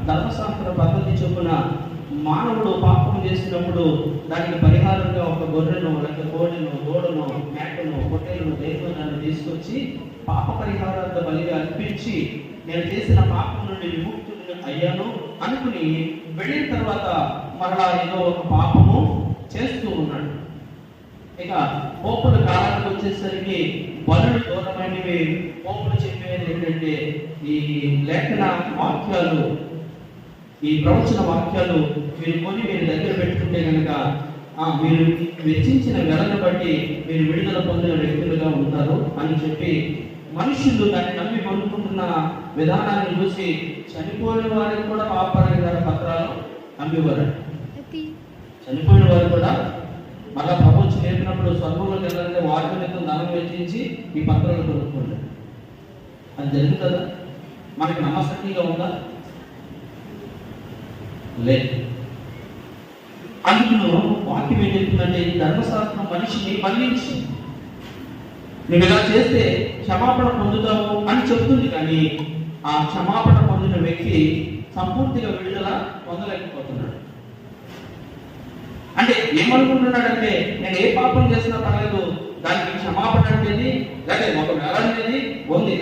ధర్మశాస్త్ర పద్ధతి చొప్పున మానవుడు పాపం చేసినప్పుడు దానికి పరిహారంగా ఒక గొర్రెను, లేక కోడిను, దూడను, మేకను, పొట్టేలను, దేవతలను తీసుకొచ్చి పాప పరిహారార్థ బలిగా అర్పించి నేను చేసిన పాపం నుండి విముక్తుడిని అయ్యాను అనుకుని వెళ్ళిన తర్వాత మరలా ఏదో ఒక పాపము చేస్తూ ఉన్నాడు. ఇక పోపుల కాలానికి వచ్చేసరికి బలులు దూరమైనవి. పోపులు చెప్పేది ఏంటంటే ఈ లేఖన వాక్యాలు, ఈ ప్రవచన వాక్యాలు మీరు కొని మీరు దగ్గర పెట్టుకుంటే కనుక మీరు వెచ్చించిన వెలను బట్టి మీరు విడుదల పొందిన వ్యక్తులుగా ఉంటారు అని చెప్పి మనుషులు దాన్ని నమ్మి కొనుక్కుంటున్న విధానాన్ని చూసి చనిపోయిన వారికి కూడా పాపపరిహార పత్రాలు అమ్మేవారు. చనిపోయిన వారు కూడా మళ్ళా ప్రభుత్వం నేర్పినప్పుడు స్వర్గంలోకి వెళ్ళాలంటే వారి నిమిత్తం ధనం వెచ్చించి ఈ పత్రాలు కొనుక్కుంటారు. అది జరుగుతుందా? మనకి నమ్మశక్తిగా ఉందా? లేదు. అందులో వాక్యం ఏం చెప్తుందంటే ఈ ధర్మశాస్త్రం మనిషిని మళ్ళించి నువ్వు ఇలా చేస్తే క్షమాపణ పొందుతావు అని చెప్తుంది, కానీ ఆ క్షమాపణ పొందిన వ్యక్తి సంపూర్తిగా విడుదల పొందలేకపోతున్నాడు. అంటే ఏమనుకుంటున్నాడంటే నేను ఏ పాపం చేసినా పర్లేదు, దానికి క్షమాపణ అనేది లేదా ఒక నెల అనేది ఉంది.